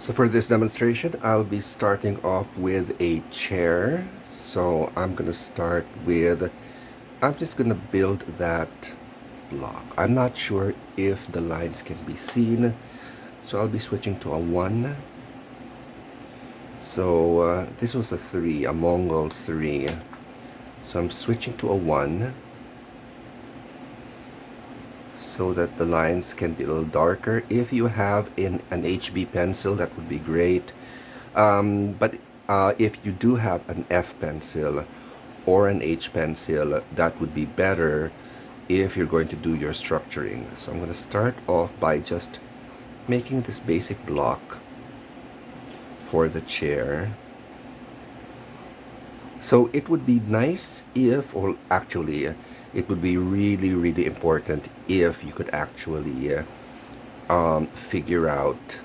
So for this demonstration, I'll be starting off with a chair. So I'm going to start with, I'm just going to build that block. I'm not sure if the lines can be seen. So I'll be switching to a 1. So this was a 3, a Mongol 3. So I'm switching to a 1 so that the lines can be a little darker. If you have an HB pencil, that would be great. But if you do have an F pencil or an H pencil, that would be better if you're going to do your structuring. So I'm going to start off by just making this basic block for the chair. So it would be nice if, or actually, it would be really important if you could actually figure out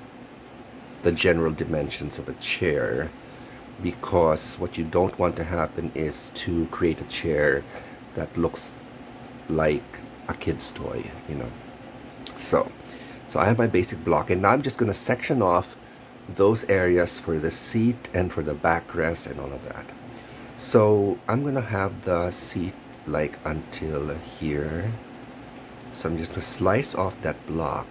the general dimensions of a chair, because what you don't want to happen is to create a chair that looks like a kid's toy, you know. So I have my basic block, and now I'm just going to section off those areas for the seat and for the backrest and all of that. So I'm going to have the seat like until here. So I'm just going to slice off that block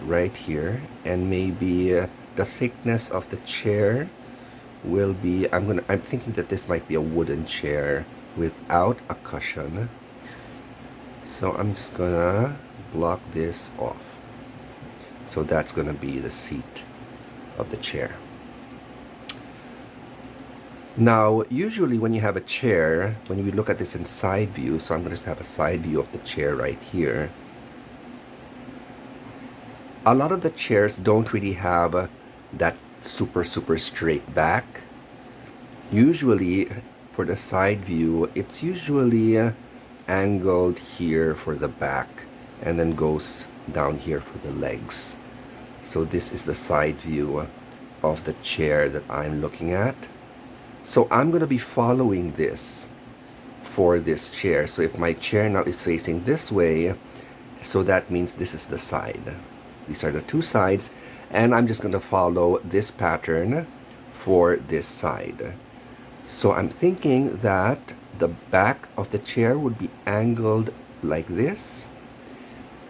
right here, and maybe the thickness of the chair will be, I'm thinking that this might be a wooden chair without a cushion. So I'm just gonna block this off. So that's gonna be the seat of the chair. Now, usually when you have a chair, when we look at this in side view, so I'm gonna just have a side view of the chair right here. A lot of the chairs don't really have that super straight back. Usually for the side view, it's usually angled here for the back and then goes down here for the legs. So this is the side view of the chair that I'm looking at. So I'm going to be following this for this chair. So if my chair now is facing this way, so that means this is the side. These are the two sides, and I'm just going to follow this pattern for this side. So I'm thinking that the back of the chair would be angled like this,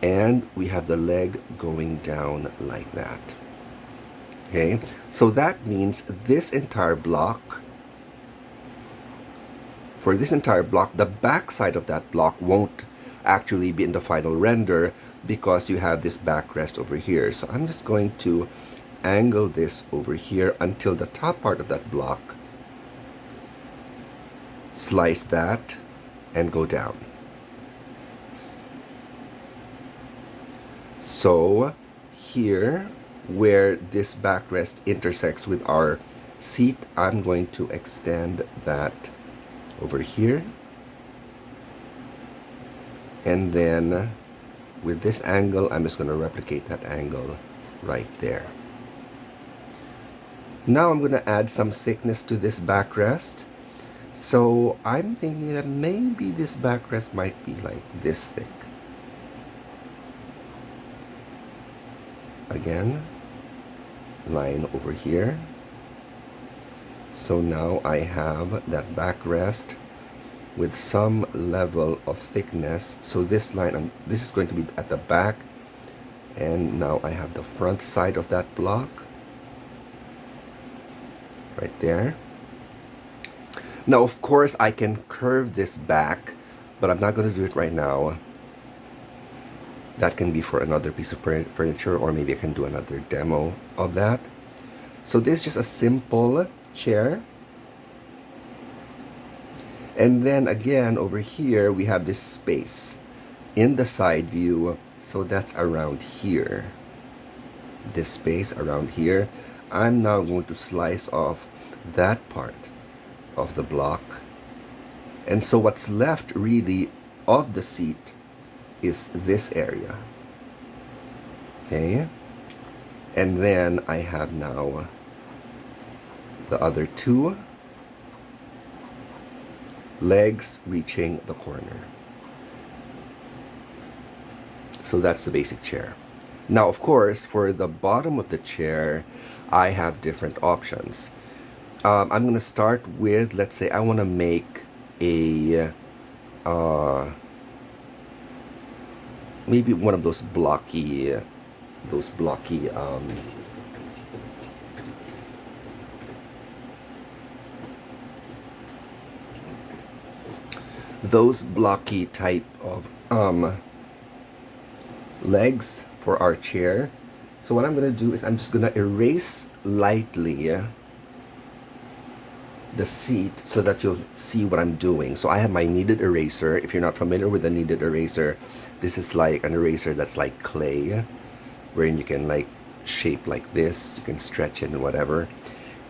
and we have the leg going down like that. Okay, so that means this entire block, for this entire block, the back side of that block won't actually be in the final render because you have this backrest over here. So I'm just going to angle this over here until the top part of that block, slice that, and go down. So here, where this backrest intersects with our seat, I'm going to extend that over here, and then with this angle, I'm just going to replicate that angle right there. Now I'm going to add some thickness to this backrest. So I'm thinking that maybe this backrest might be like this thick. Again, line over here. So now I have that backrest with some level of thickness. So this line, this is going to be at the back, and now I have the front side of that block right there. Now of course I can curve this back, but I'm not going to do it right now. That can be for another piece of furniture, or maybe I can do another demo of that. So this is just a simple chair. And then again over here we have this space in the side view, so that's around here. This space around here, I'm now going to slice off that part of the block, and so what's left really of the seat is this area. Okay, and then I have now the other two legs reaching the corner. So that's the basic chair. Now, of course, for the bottom of the chair, I have different options. I'm going to start with, let's say I want to make a, maybe one of those blocky, type of legs for our chair. So what I'm going to do is I'm just going to erase lightly the seat so that you'll see what I'm doing. So I have my kneaded eraser. If you're not familiar with the kneaded eraser, this is like an eraser that's like clay, wherein you can like shape like this, you can stretch it and whatever.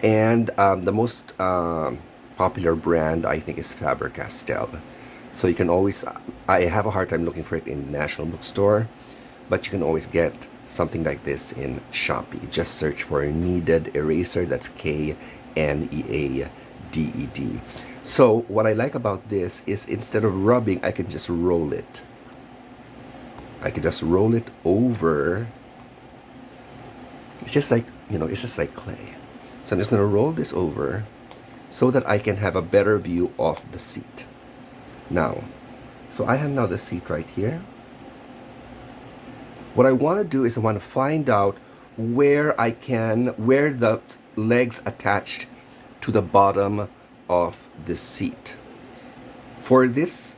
And the most popular brand I think is Faber-Castell. So you can always, I have a hard time looking for it in National Bookstore, but you can always get something like this in Shopee. Just search for a kneaded eraser, that's KNEADED. So what I like about this is instead of rubbing, I can just roll it. I can just roll it over. It's just like, it's just like clay. So I'm just going to roll this over so that I can have a better view of the seat. Now, so I have now the seat right here. What I want to do is I want to find out where the legs attach to the bottom of the seat. For these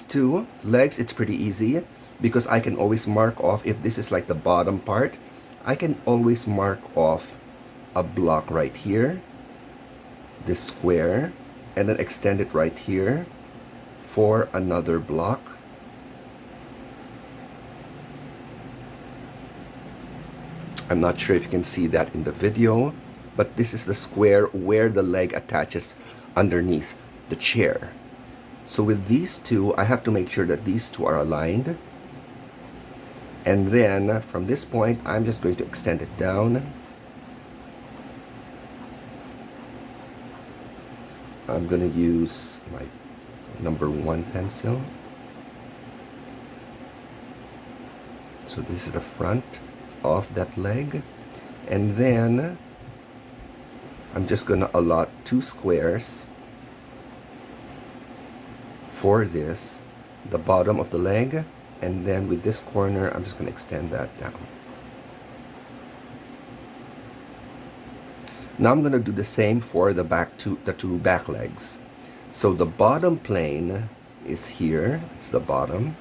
two legs, it's pretty easy because I can always mark off, if this is like the bottom part, I can always mark off a block right here, this square, and then extend it right here for another block. I'm not sure if you can see that in the video, but this is the square where the leg attaches underneath the chair. So with these two, I have to make sure that these two are aligned. And then from this point, I'm just going to extend it down. I'm going to use my number 1 pencil. So this is the front of that leg. And then I'm just going to allot 2 squares for this, the bottom of the leg, and then with this corner I'm just going to extend that down. Now I'm going to do the same for the two back legs. So the bottom plane is here, it's the bottom.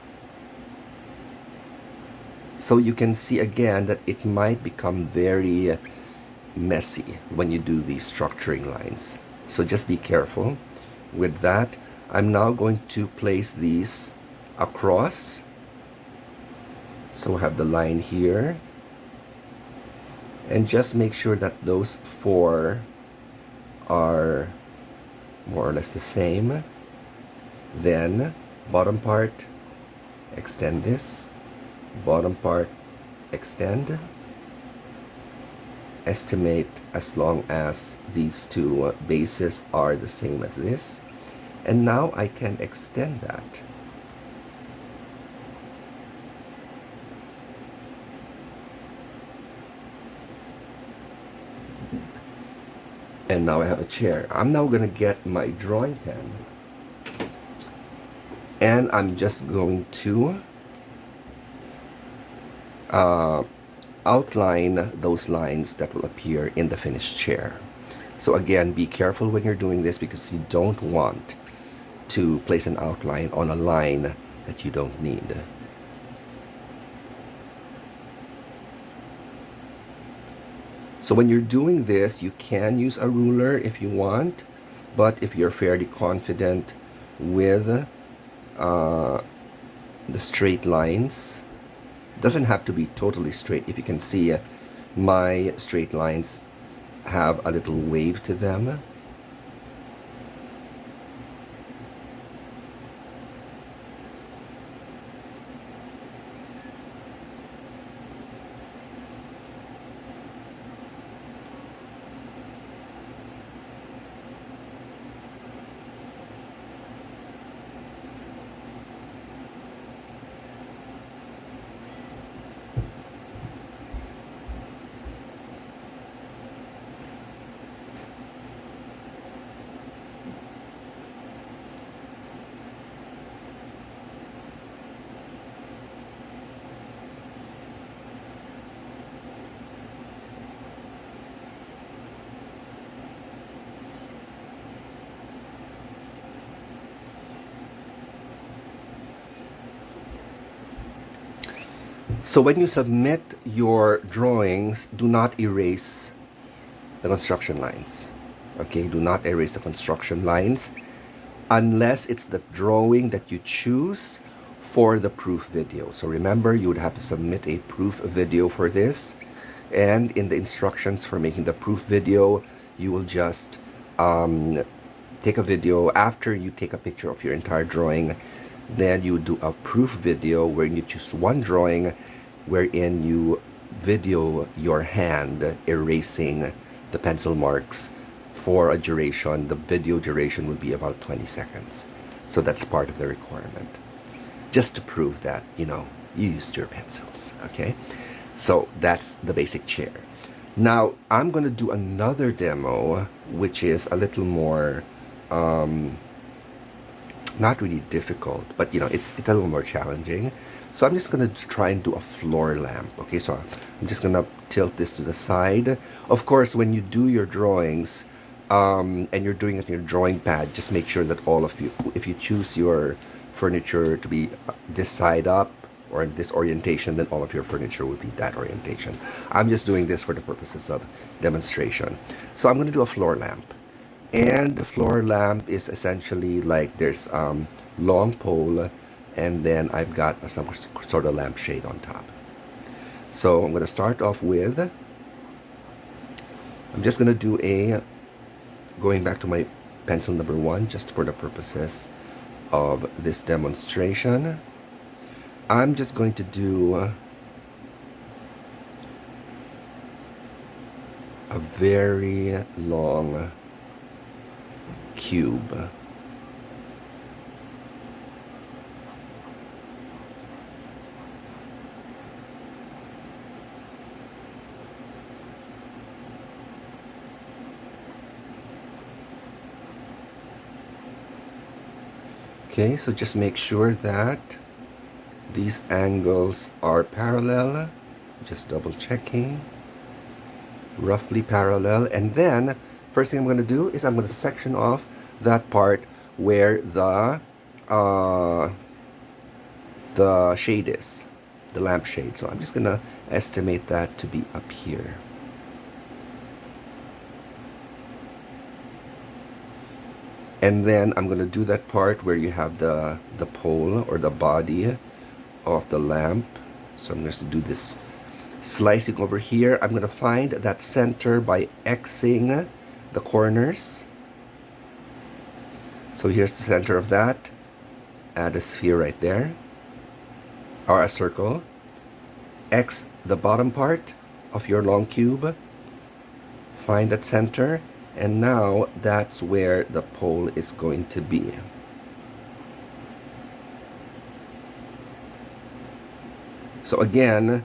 So you can see again that it might become very messy when you do these structuring lines. So just be careful with that. I'm now going to place these across. So we have the line here. And just make sure that those 4 are more or less the same. Then bottom part, extend this. Bottom part, extend. Estimate as long as these 2 bases are the same as this. And now I can extend that. And now I have a chair. I'm now going to get my drawing pen. And I'm just going to outline those lines that will appear in the finished chair. So again, be careful when you're doing this because you don't want to place an outline on a line that you don't need. So when you're doing this, you can use a ruler if you want, but if you're fairly confident with the straight lines, doesn't have to be totally straight. If you can see, my straight lines have a little wave to them. So when you submit your drawings, do not erase the construction lines. Okay, do not erase the construction lines unless it's the drawing that you choose for the proof video. So remember, you would have to submit a proof video for this. And in the instructions for making the proof video, you will just take a video after you take a picture of your entire drawing. Then you do a proof video wherein you choose one drawing wherein you video your hand erasing the pencil marks for a duration. The video duration would be about 20 seconds. So that's part of the requirement. Just to prove that, you know, you used your pencils, okay? So that's the basic chair. Now, I'm going to do another demo, which is a little more, not really difficult, but, you know, it's a little more challenging. So I'm just going to try and do a floor lamp, okay? So I'm just going to tilt this to the side. Of course, when you do your drawings, and you're doing it on your drawing pad, just make sure that all of you, if you choose your furniture to be this side up or this orientation, then all of your furniture would be that orientation. I'm just doing this for the purposes of demonstration. So I'm going to do a floor lamp. And the floor lamp is essentially like there's long pole, and then I've got some sort of lampshade on top. So I'm going to start off with, I'm just going to do a, going back to my pencil number 1 just for the purposes of this demonstration. I'm just going to do a very long cube. Okay, so just make sure that these angles are parallel. Just double checking. Roughly parallel. And then, first thing I'm going to do is I'm going to section off that part where the shade is. The lampshade. So I'm just going to estimate that to be up here. And then I'm going to do that part where you have the pole or the body of the lamp. So I'm going to do this slicing over here. I'm going to find that center by Xing the corners. So here's the center of that. Add a sphere right there, or a circle. X the bottom part of your long cube. Find that center. And now that's where the pole is going to be. So again,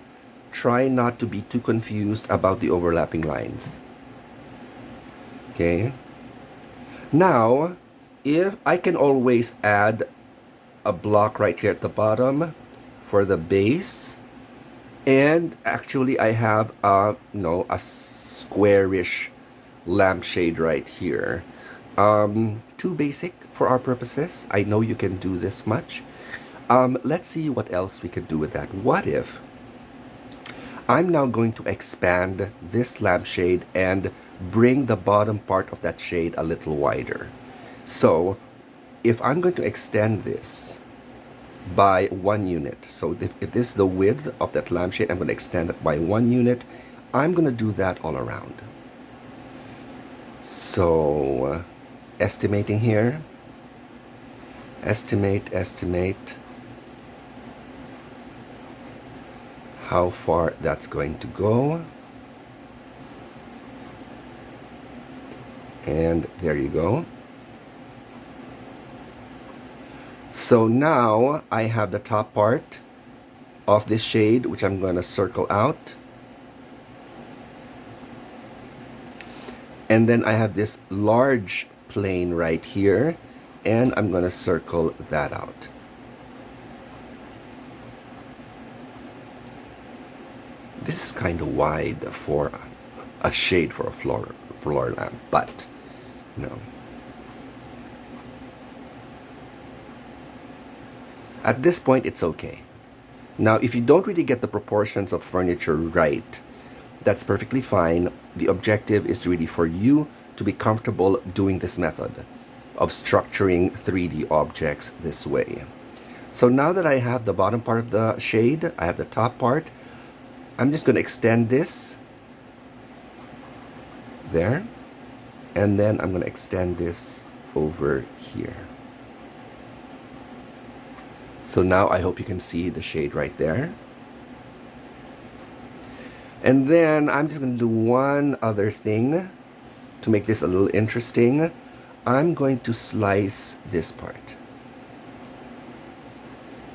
try not to be too confused about the overlapping lines. Okay. Now, if I can always add a block right here at the bottom for the base, and actually I have a squarish lampshade right here. Too basic for our purposes. I know you can do this much. Let's see what else we could do with that. What if I'm now going to expand this lampshade and bring the bottom part of that shade a little wider. So if I'm going to extend this by 1 unit, so if this is the width of that lampshade, I'm going to extend it by 1 unit. I'm going to do that all around. So, estimating here, estimate how far that's going to go. And there you go. So now I have the top part of this shade, which I'm going to circle out. And then I have this large plane right here, and I'm going to circle that out. This is kind of wide for a shade for a floor lamp, but no. At this point, it's okay. Now, if you don't really get the proportions of furniture right, that's perfectly fine. The objective is really for you to be comfortable doing this method of structuring 3D objects this way. So now that I have the bottom part of the shade, I have the top part, I'm just going to extend this there, and then I'm going to extend this over here. So now I hope you can see the shade right there. And then I'm just going to do one other thing to make this a little interesting. I'm going to slice this part.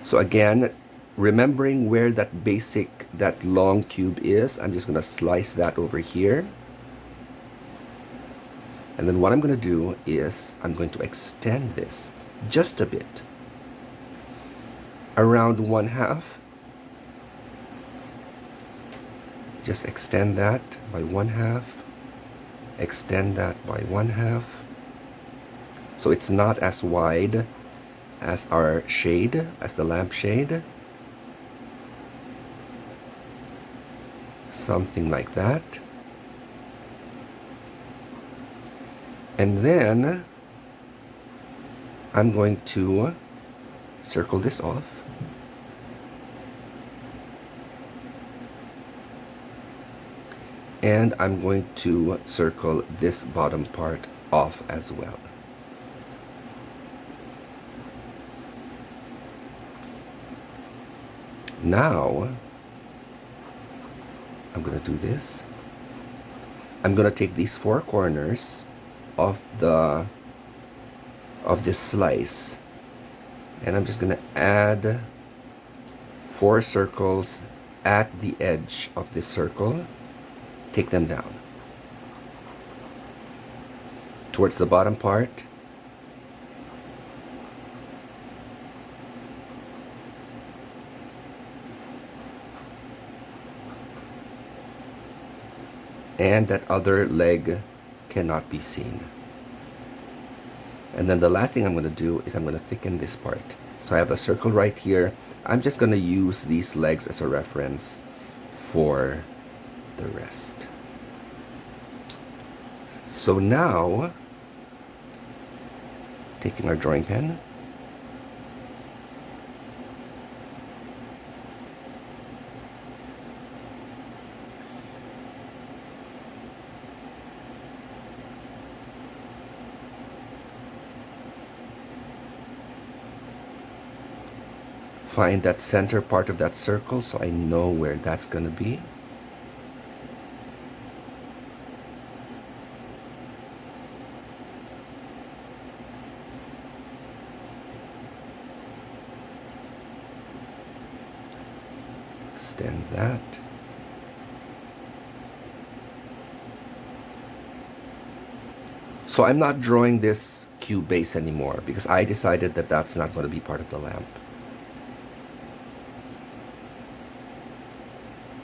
So again, remembering where that long cube is, I'm just going to slice that over here. And then what I'm going to do is I'm going to extend this just a bit, around 1/2. Just extend that by 1/2, extend that by 1/2. So it's not as wide as our shade, as the lampshade. Something like that. And then I'm going to circle this off. And I'm going to circle this bottom part off as well. Now, I'm going to do this. I'm going to take these 4 corners of this slice, and I'm just going to add 4 circles at the edge of this circle. Take them down towards the bottom part. And that other leg cannot be seen. And then the last thing I'm going to do is I'm going to thicken this part. So I have a circle right here. I'm just going to use these legs as a reference for the rest. So now, taking our drawing pen, find that center part of that circle so I know where that's going to be. Extend that. So I'm not drawing this cube base anymore because I decided that that's not going to be part of the lamp.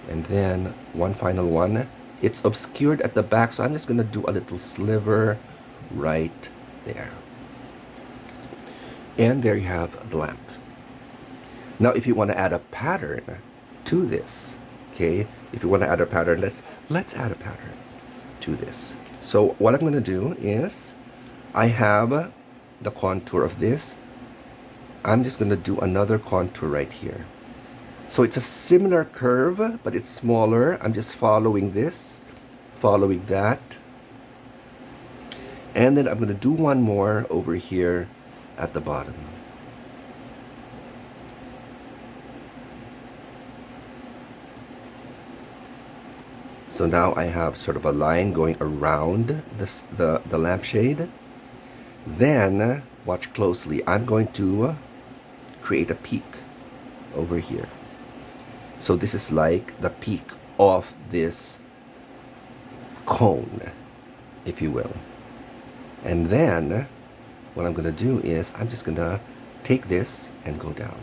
And then one final one. It's obscured at the back, so I'm just going to do a little sliver right there. And there you have the lamp. Now if you want to add a pattern to this, okay, if you want to add a pattern, let's add a pattern to this. So what I'm going to do is I have the contour of this. I'm just going to do another contour right here. So it's a similar curve, but it's smaller. I'm just following this, following that. And then I'm going to do one more over here at the bottom. So now I have sort of a line going around the lampshade. Then, watch closely, I'm going to create a peak over here. So this is like the peak of this cone, if you will. And then what I'm going to do is I'm just going to take this and go down.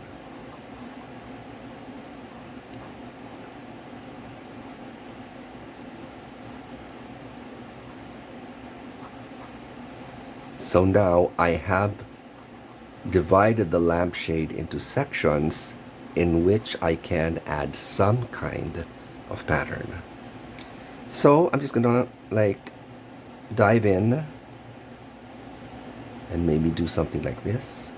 So now I have divided the lampshade into sections in which I can add some kind of pattern. So I'm just gonna like dive in and maybe do something like this.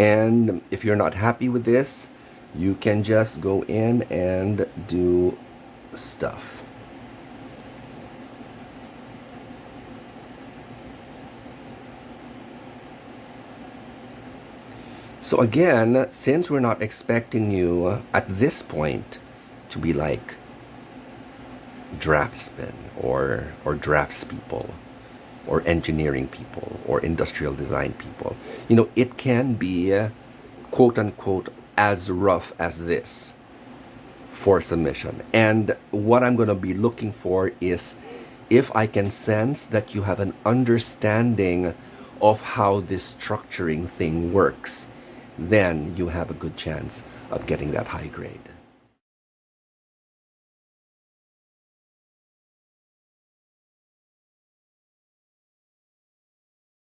And if you're not happy with this, you can just go in and do stuff. So again, since we're not expecting you at this point to be like draftsmen or draftspeople or engineering people or industrial design people, it can be quote unquote as rough as this for submission. And what I'm going to be looking for is if I can sense that you have an understanding of how this structuring thing works, then you have a good chance of getting that high grade.